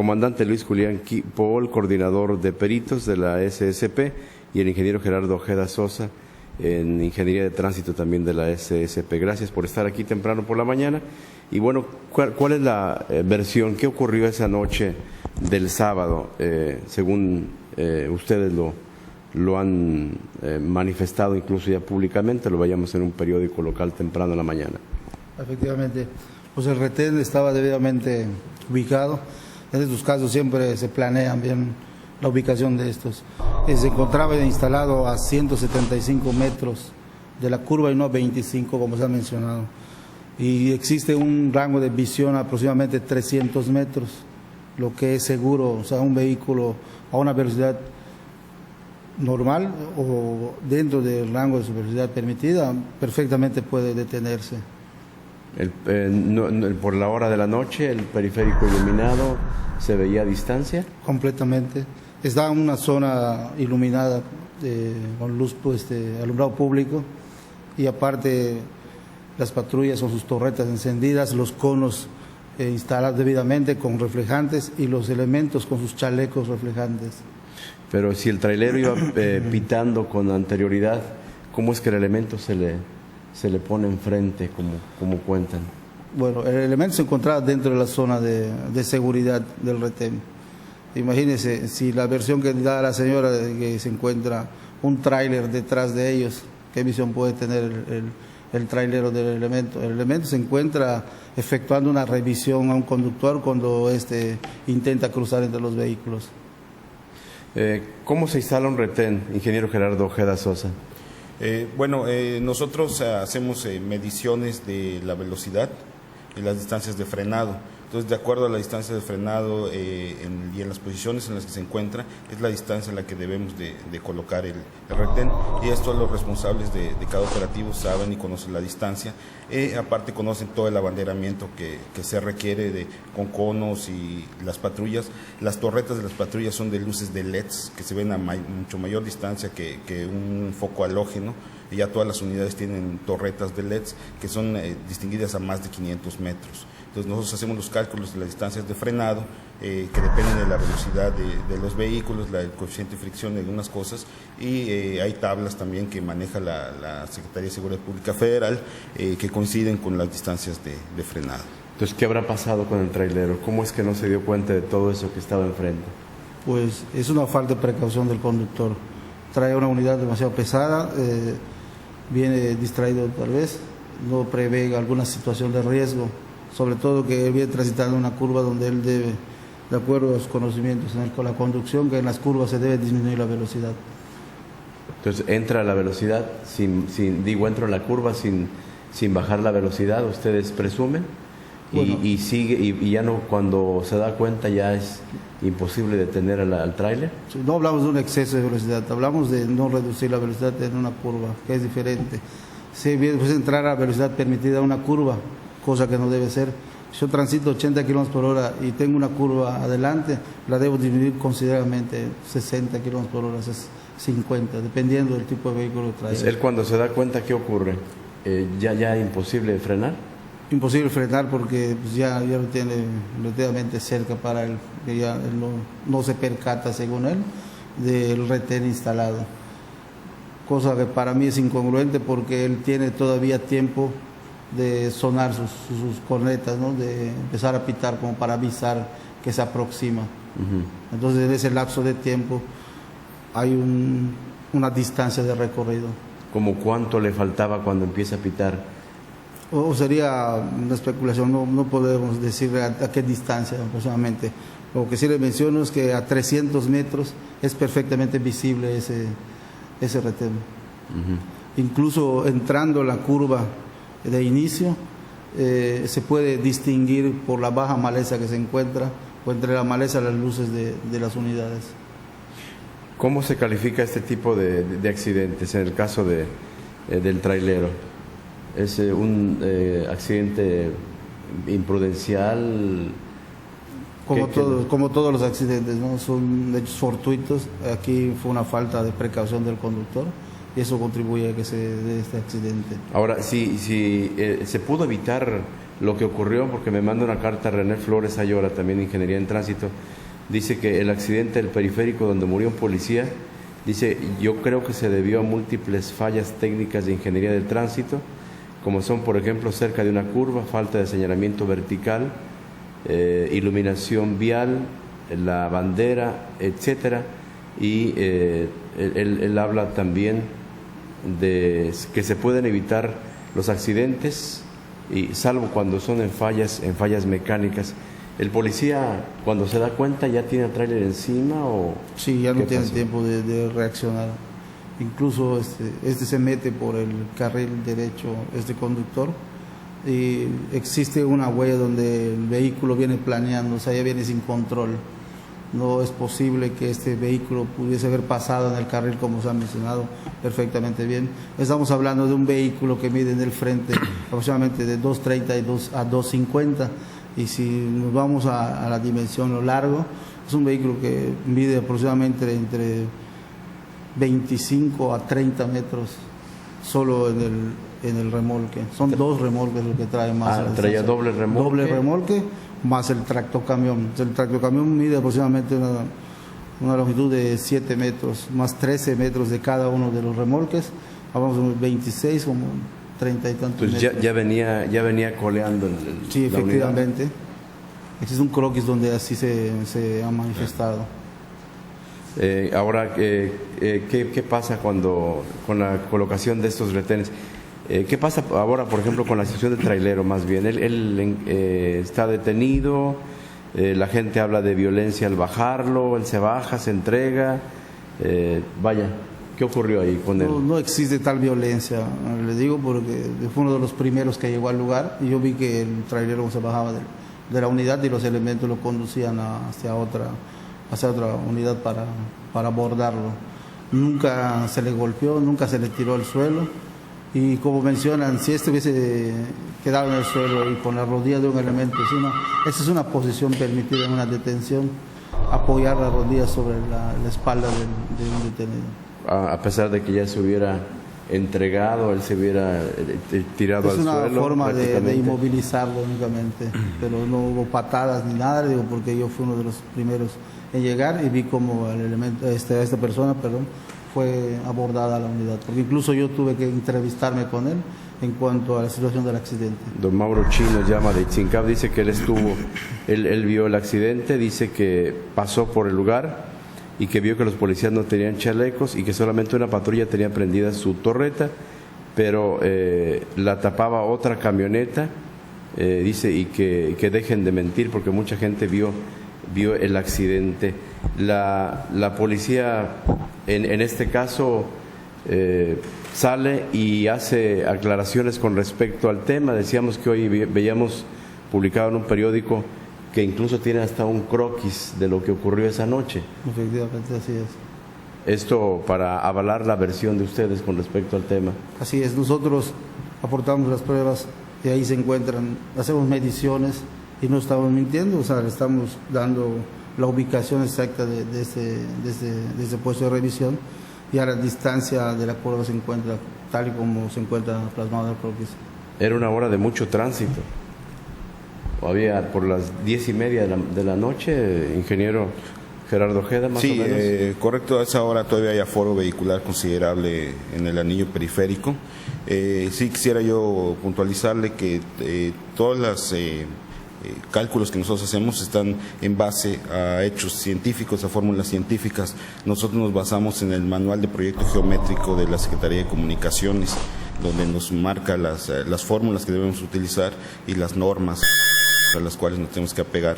comandante Luis Julián Paul, coordinador de peritos de la SSP, y el ingeniero Gerardo Ojeda Sosa, en Ingeniería de Tránsito también de la SSP. Gracias por estar aquí temprano por la mañana. Y bueno, ¿cuál es la versión? ¿Qué ocurrió esa noche del sábado? Según ustedes lo han manifestado incluso ya públicamente, lo vayamos en un periódico local temprano en la mañana. Efectivamente, pues el retén estaba debidamente ubicado. En estos casos siempre se planean bien la ubicación de estos. Se encontraba instalado a 175 metros de la curva y no a 25, como se ha mencionado. Y existe un rango de visión aproximadamente 300 metros, lo que es seguro, o sea, un vehículo a una velocidad normal o dentro del rango de su velocidad permitida, perfectamente puede detenerse. Por la hora de la noche, el periférico iluminado, ¿se veía a distancia? Completamente. Está en una zona iluminada con luz, alumbrado público, y aparte las patrullas con sus torretas encendidas, los conos instalados debidamente con reflejantes y los elementos con sus chalecos reflejantes. Pero si el trailero iba pitando con anterioridad, ¿cómo es que el elemento se le pone enfrente, como cuentan? Bueno, el elemento se encontraba dentro de la zona de seguridad del retén. Imagínense, si la versión que da la señora de que se encuentra un tráiler detrás de ellos, ¿qué visión puede tener el trailero del elemento? El elemento se encuentra efectuando una revisión a un conductor cuando éste intenta cruzar entre los vehículos. ¿Cómo se instala un retén, ingeniero Gerardo Ojeda Sosa? Nosotros hacemos mediciones de la velocidad y las distancias de frenado. Entonces, de acuerdo a la distancia de frenado y en las posiciones en las que se encuentra, es la distancia en la que debemos de colocar el retén. Y esto los responsables de cada operativo saben y conocen la distancia. Aparte conocen todo el abanderamiento que se requiere con conos y las patrullas. Las torretas de las patrullas son de luces de LEDs que se ven a mucho mayor distancia que un foco halógeno. Y ya todas las unidades tienen torretas de LEDs que son distinguidas a más de 500 metros. Entonces nosotros hacemos los cálculos de las distancias de frenado que dependen de la velocidad de los vehículos, el coeficiente de fricción de algunas cosas, y hay tablas también que maneja la Secretaría de Seguridad Pública Federal que coinciden con las distancias de frenado. Entonces, ¿qué habrá pasado con el trailero? ¿Cómo es que no se dio cuenta de todo eso que estaba enfrente? Pues es una falta de precaución del conductor. Trae una unidad demasiado pesada, viene distraído tal vez, no prevé alguna situación de riesgo, sobre todo que él viene transitando una curva donde él debe, de acuerdo a sus conocimientos con la conducción, que en las curvas se debe disminuir la velocidad. Entonces entra a la velocidad, entro en la curva sin bajar la velocidad, ustedes presumen, bueno, y sigue, y ya no, cuando se da cuenta ya es imposible detener al tráiler. No hablamos de un exceso de velocidad, hablamos de no reducir la velocidad en una curva, que es diferente. Si puede entrar a velocidad permitida a una curva, cosa que no debe ser. Yo transito 80 kilómetros por hora y tengo una curva adelante, la debo disminuir considerablemente, 60 kilómetros por hora, 50, dependiendo del tipo de vehículo que trae. Él cuando se da cuenta, ¿qué ocurre? ¿Ya imposible frenar? Imposible frenar porque pues, ya lo tiene relativamente cerca para él, que ya él no se percata, según él, del retén instalado. Cosa que para mí es incongruente porque él tiene todavía tiempo de sonar sus cornetas, ¿no? De empezar a pitar como para avisar que se aproxima. Entonces en ese lapso de tiempo hay una distancia de recorrido. ¿Cómo cuánto le faltaba cuando empieza a pitar? O sería una especulación, no podemos decir a qué distancia aproximadamente. Lo que sí le menciono es que a 300 metros es perfectamente visible ese retén. Incluso entrando la curva de inicio, se puede distinguir por la baja maleza que se encuentra, o entre la maleza las luces de las unidades. ¿Cómo se califica este tipo de accidentes en el caso del trailero? ¿Es un accidente imprudencial? Como todos los accidentes, ¿no? Son hechos fortuitos. Aquí fue una falta de precaución del conductor y eso contribuye a que se dé este accidente. Ahora, si se pudo evitar lo que ocurrió, porque me manda una carta René Flores Ayora, también de Ingeniería en Tránsito. Dice que el accidente del periférico donde murió un policía, dice, yo creo que se debió a múltiples fallas técnicas de ingeniería del tránsito, como son, por ejemplo, cerca de una curva, falta de señalamiento vertical, iluminación vial, la bandera, etcétera. Y él habla también de que se pueden evitar los accidentes, y salvo cuando son en fallas mecánicas. ¿El policía, cuando se da cuenta, ya tiene el tráiler encima o...? Sí, ya no tiene tiempo de reaccionar. Incluso este se mete por el carril derecho, este conductor, y existe una huella donde el vehículo viene planeando, o sea, ya viene sin control. No es posible que este vehículo pudiese haber pasado en el carril, como se ha mencionado perfectamente bien. Estamos hablando de un vehículo que mide en el frente aproximadamente de 2.30 a 2.50, y si nos vamos a la dimensión, lo largo, es un vehículo que mide aproximadamente entre 25 a 30 metros solo en el remolque. Son 2 remolques lo que trae más. Traía doble remolque. Doble remolque más el tractocamión. El tractocamión mide aproximadamente una longitud de 7 metros, más 13 metros de cada uno de los remolques. Vamos a unos 26, como 30 y tantos metros. Entonces ya venía coleando sí, efectivamente. Existe un croquis donde así se ha manifestado. Ahora, ¿qué pasa con la colocación de estos retenes? ¿Qué pasa ahora, por ejemplo, con la situación del trailero? Más bien, él está detenido, la gente habla de violencia al bajarlo, él se baja, se entrega. Vaya, ¿qué ocurrió ahí con él? No existe tal violencia, le digo, porque fue uno de los primeros que llegó al lugar, y yo vi que el trailero se bajaba de la unidad y los elementos lo conducían hacia otra unidad para abordarlo. Nunca se le golpeó, nunca se le tiró al suelo, y como mencionan, si hubiese quedado en el suelo y con la rodilla de un elemento encima, esa es una posición permitida en una detención, apoyar la rodilla sobre la espalda de un detenido. A pesar de que ya se hubiera entregado, él se hubiera tirado al suelo. Es una forma de inmovilizarlo únicamente, pero no hubo patadas ni nada, digo, porque yo fui uno de los primeros en llegar y vi cómo esta persona fue abordada a la unidad, porque incluso yo tuve que entrevistarme con él en cuanto a la situación del accidente. Don Mauro Chino llama de Itzincab, dice que él vio el accidente, dice que pasó por el lugar y que vio que los policías no tenían chalecos y que solamente una patrulla tenía prendida su torreta, pero la tapaba otra camioneta, dice, y que dejen de mentir porque mucha gente vio el accidente. La policía en este caso sale y hace aclaraciones con respecto al tema. Decíamos que hoy veíamos publicado en un periódico que incluso tiene hasta un croquis de lo que ocurrió esa noche. Efectivamente, así es. Esto para avalar la versión de ustedes con respecto al tema. Así es, nosotros aportamos las pruebas y ahí se encuentran, hacemos mediciones y no estamos mintiendo, o sea, le estamos dando la ubicación exacta de ese puesto de revisión, y a la distancia de la curva se encuentra tal y como se encuentra plasmado en el croquis. Era una hora de mucho tránsito. Había por las 10:30 de la noche, ingeniero Gerardo Ojeda, más o menos. Sí, correcto, a esa hora todavía hay aforo vehicular considerable en el anillo periférico. Sí quisiera yo puntualizarle que todas las cálculos que nosotros hacemos están en base a hechos científicos, a fórmulas científicas. Nosotros nos basamos en el manual de proyecto geométrico de la Secretaría de Comunicaciones, donde nos marca las fórmulas que debemos utilizar y las normas a las cuales nos tenemos que apegar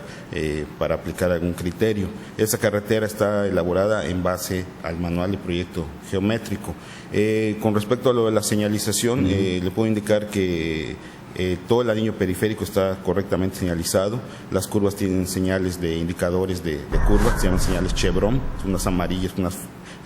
para aplicar algún criterio. Esa carretera está elaborada en base al manual de proyecto geométrico. Con respecto a lo de la señalización, le puedo indicar que todo el anillo periférico está correctamente señalizado. Las curvas tienen señales de indicadores de curvas, se llaman señales chevron, unas amarillas, unas